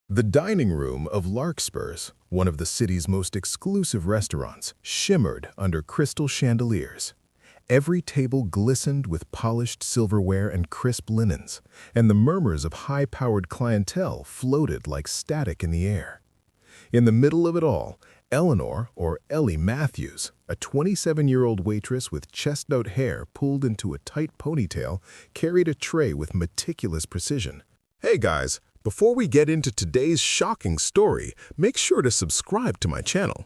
The dining room of Larkspur's, one of the city's most exclusive restaurants, shimmered under crystal chandeliers. Every table glistened with polished silverware and crisp linens, and the murmurs of high-powered clientele floated like static in the air. In the middle of it all, Eleanor, or Ellie Matthews, a 27-year-old waitress with chestnut hair pulled into a tight ponytail, carried a tray with meticulous precision. Hey guys, before we get into today's shocking story, make sure to subscribe to my channel.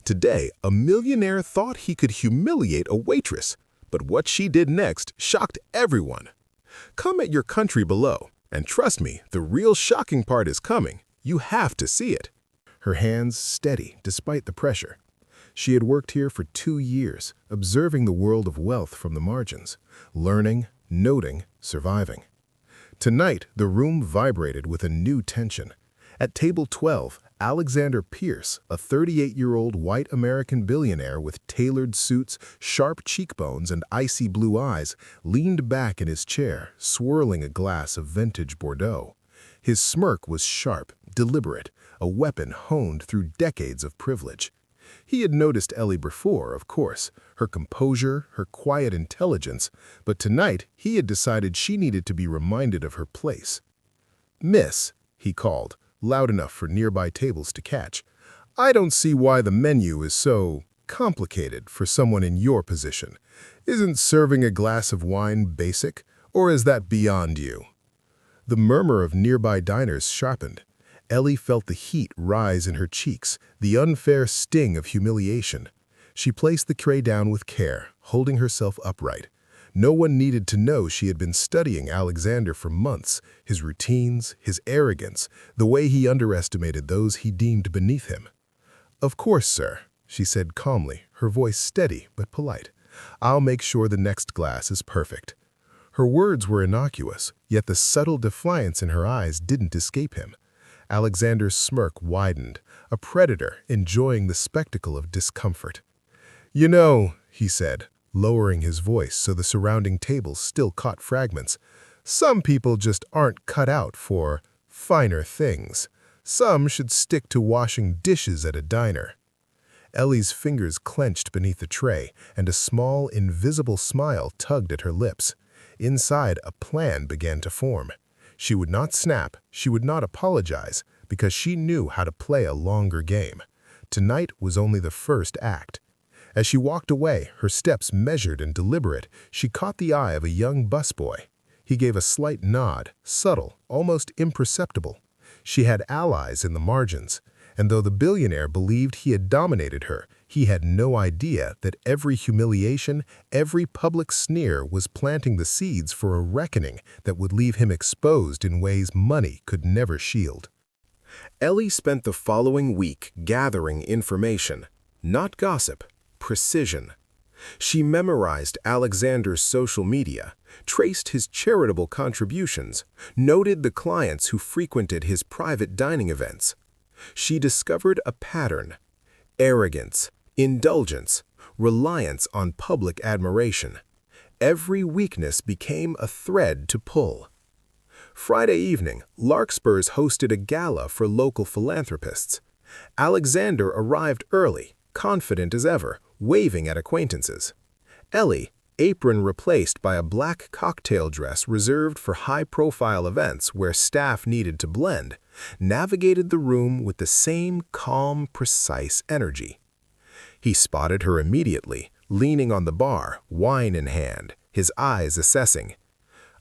Today, a millionaire thought he could humiliate a waitress, but what she did next shocked everyone. Comment your country below, and trust me, the real shocking part is coming. You have to see it. Her hands steady despite the pressure. She had worked here for 2 years, observing the world of wealth from the margins, learning, noting, surviving. Tonight, the room vibrated with a new tension. At table 12, Alexander Pierce, a 38-year-old white American billionaire with tailored suits, sharp cheekbones, and icy blue eyes, leaned back in his chair, swirling a glass of vintage Bordeaux. His smirk was sharp, deliberate, a weapon honed through decades of privilege. He had noticed Ellie before, of course, her composure, her quiet intelligence, but tonight he had decided she needed to be reminded of her place. "Miss," he called, loud enough for nearby tables to catch, "I don't see why the menu is so complicated for someone in your position. Isn't serving a glass of wine basic, or is that beyond you?" The murmur of nearby diners sharpened. Ellie felt the heat rise in her cheeks, the unfair sting of humiliation. She placed the tray down with care, holding herself upright. No one needed to know she had been studying Alexander for months, his routines, his arrogance, the way he underestimated those he deemed beneath him. "Of course, sir," she said calmly, her voice steady but polite. "I'll make sure the next glass is perfect." Her words were innocuous, yet the subtle defiance in her eyes didn't escape him. Alexander's smirk widened, a predator enjoying the spectacle of discomfort. "You know," he said, lowering his voice so the surrounding tables still caught fragments, "some people just aren't cut out for finer things. Some should stick to washing dishes at a diner." Ellie's fingers clenched beneath the tray, and a small, invisible smile tugged at her lips. Inside, a plan began to form. She would not snap, she would not apologize, because she knew how to play a longer game. Tonight was only the first act. As she walked away, her steps measured and deliberate, she caught the eye of a young busboy. He gave a slight nod, subtle, almost imperceptible. She had allies in the margins, and though the billionaire believed he had dominated her, he had no idea that every humiliation, every public sneer was planting the seeds for a reckoning that would leave him exposed in ways money could never shield. Ellie spent the following week gathering information, not gossip, precision. She memorized Alexander's social media, traced his charitable contributions, noted the clients who frequented his private dining events. She discovered a pattern: arrogance, indulgence, reliance on public admiration. Every weakness became a thread to pull. Friday evening, Larkspur's hosted a gala for local philanthropists. Alexander arrived early, confident as ever, waving at acquaintances. Ellie, apron replaced by a black cocktail dress reserved for high-profile events where staff needed to blend, navigated the room with the same calm, precise energy. He spotted her immediately, leaning on the bar, wine in hand, his eyes assessing.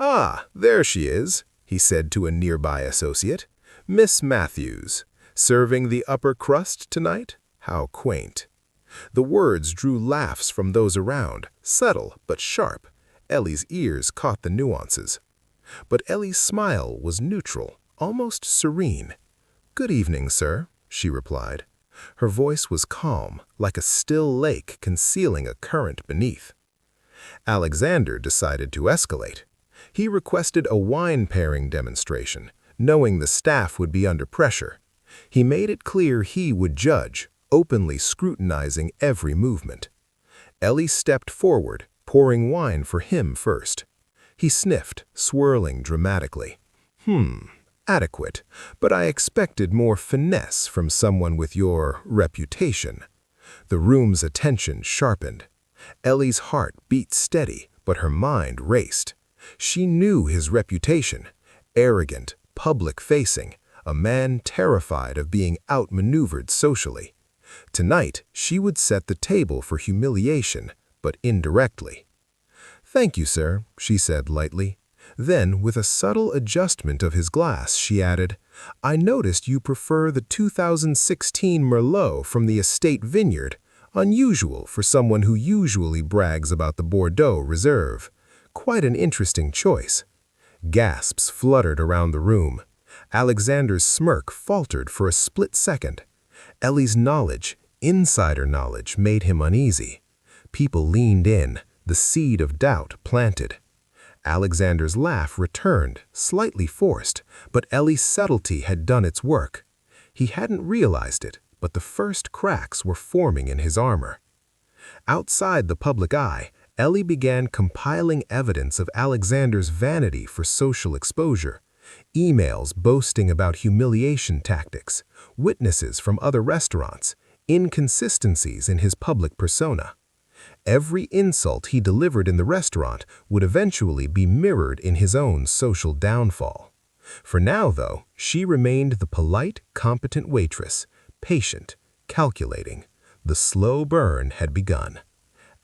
"Ah, there she is," he said to a nearby associate. "Miss Matthews. Serving the upper crust tonight? How quaint." The words drew laughs from those around, subtle but sharp. Ellie's ears caught the nuances. But Ellie's smile was neutral, almost serene. "Good evening, sir," she replied. Her voice was calm, like a still lake concealing a current beneath. Alexander decided to escalate. He requested a wine pairing demonstration, knowing the staff would be under pressure. He made it clear he would judge, openly scrutinizing every movement. Ellie stepped forward, pouring wine for him first. He sniffed, swirling dramatically. Adequate, but I expected more finesse from someone with your reputation. The room's attention sharpened. Ellie's heart beat steady, but her mind raced. She knew his reputation: arrogant, public-facing, a man terrified of being outmaneuvered socially. Tonight, she would set the table for humiliation, but indirectly. "Thank you, sir," she said lightly. Then, with a subtle adjustment of his glass, she added, "I noticed you prefer the 2016 Merlot from the estate vineyard, unusual for someone who usually brags about the Bordeaux Reserve. Quite an interesting choice." Gasps fluttered around the room. Alexander's smirk faltered for a split second. Ellie's knowledge, insider knowledge, made him uneasy. People leaned in, the seed of doubt planted. Alexander's laugh returned, slightly forced, but Ellie's subtlety had done its work. He hadn't realized it, but the first cracks were forming in his armor. Outside the public eye, Ellie began compiling evidence of Alexander's vanity for social exposure. Emails boasting about humiliation tactics, witnesses from other restaurants, inconsistencies in his public persona. Every insult he delivered in the restaurant would eventually be mirrored in his own social downfall. For now, though, she remained the polite, competent waitress, patient, calculating. The slow burn had begun.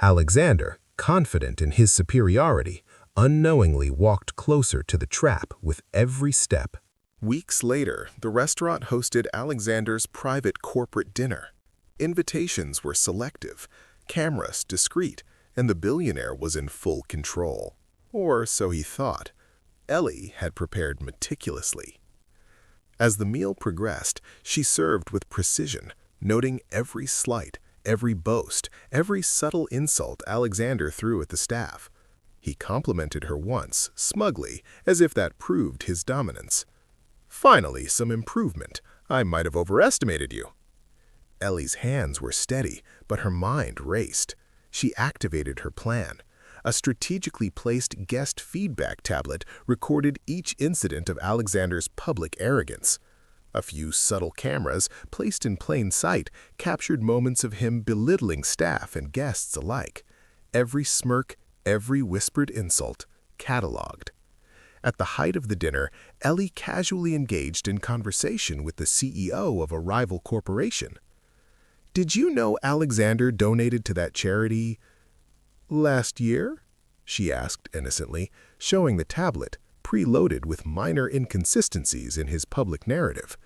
Alexander, confident in his superiority, unknowingly walked closer to the trap with every step. Weeks later, the restaurant hosted Alexander's private corporate dinner. Invitations were selective, cameras discreet, and the billionaire was in full control. Or so he thought. Ellie had prepared meticulously. As the meal progressed, she served with precision, noting every slight, every boast, every subtle insult Alexander threw at the staff. He complimented her once, smugly, as if that proved his dominance. "Finally, some improvement. I might have overestimated you." Ellie's hands were steady, but her mind raced. She activated her plan. A strategically placed guest feedback tablet recorded each incident of Alexander's public arrogance. A few subtle cameras, placed in plain sight, captured moments of him belittling staff and guests alike. Every smirk, every whispered insult, cataloged. At the height of the dinner, Ellie casually engaged in conversation with the CEO of a rival corporation. "Did you know Alexander donated to that charity last year?" she asked innocently, showing the tablet, preloaded with minor inconsistencies in his public narrative.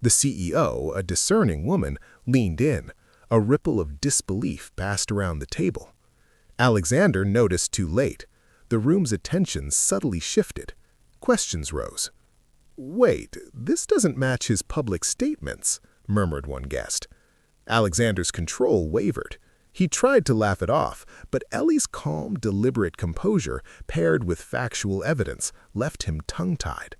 The CEO, a discerning woman, leaned in. A ripple of disbelief passed around the table. Alexander noticed too late. The room's attention subtly shifted. Questions rose. "Wait, this doesn't match his public statements," murmured one guest. Alexander's control wavered. He tried to laugh it off, but Ellie's calm, deliberate composure, paired with factual evidence, left him tongue-tied.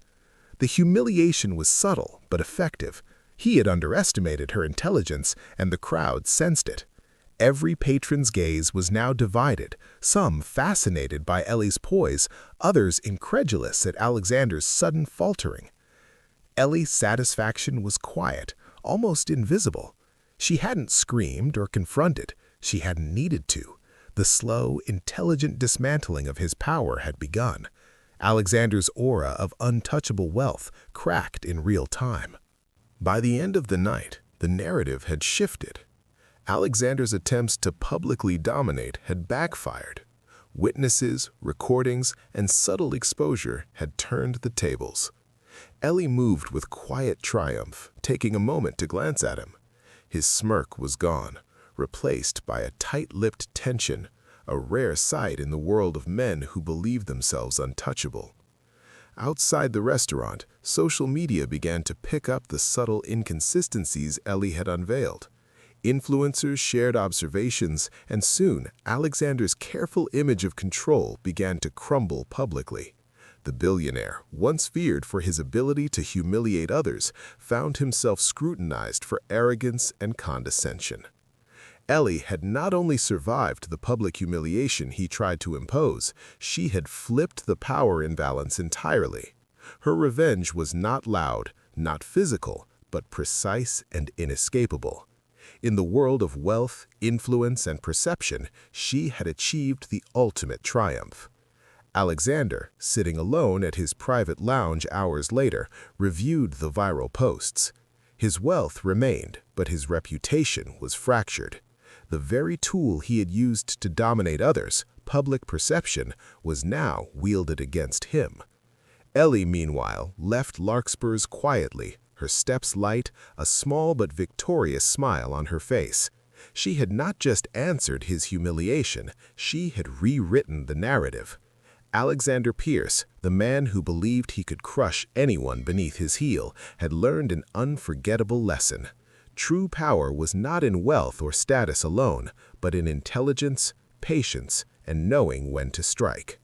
The humiliation was subtle but effective. He had underestimated her intelligence, and the crowd sensed it. Every patron's gaze was now divided, some fascinated by Ellie's poise, others incredulous at Alexander's sudden faltering. Ellie's satisfaction was quiet, almost invisible. She hadn't screamed or confronted. She hadn't needed to. The slow, intelligent dismantling of his power had begun. Alexander's aura of untouchable wealth cracked in real time. By the end of the night, the narrative had shifted. Alexander's attempts to publicly dominate had backfired. Witnesses, recordings, and subtle exposure had turned the tables. Ellie moved with quiet triumph, taking a moment to glance at him. His smirk was gone, replaced by a tight-lipped tension, a rare sight in the world of men who believe themselves untouchable. Outside the restaurant, social media began to pick up the subtle inconsistencies Ellie had unveiled. Influencers shared observations, and soon Alexander's careful image of control began to crumble publicly. The billionaire, once feared for his ability to humiliate others, found himself scrutinized for arrogance and condescension. Ellie had not only survived the public humiliation he tried to impose, she had flipped the power imbalance entirely. Her revenge was not loud, not physical, but precise and inescapable. In the world of wealth, influence, and perception, she had achieved the ultimate triumph. Alexander, sitting alone at his private lounge hours later, reviewed the viral posts. His wealth remained, but his reputation was fractured. The very tool he had used to dominate others, public perception, was now wielded against him. Ellie, meanwhile, left Larkspur's quietly, her steps light, a small but victorious smile on her face. She had not just answered his humiliation, she had rewritten the narrative. Alexander Pierce, the man who believed he could crush anyone beneath his heel, had learned an unforgettable lesson. True power was not in wealth or status alone, but in intelligence, patience, and knowing when to strike.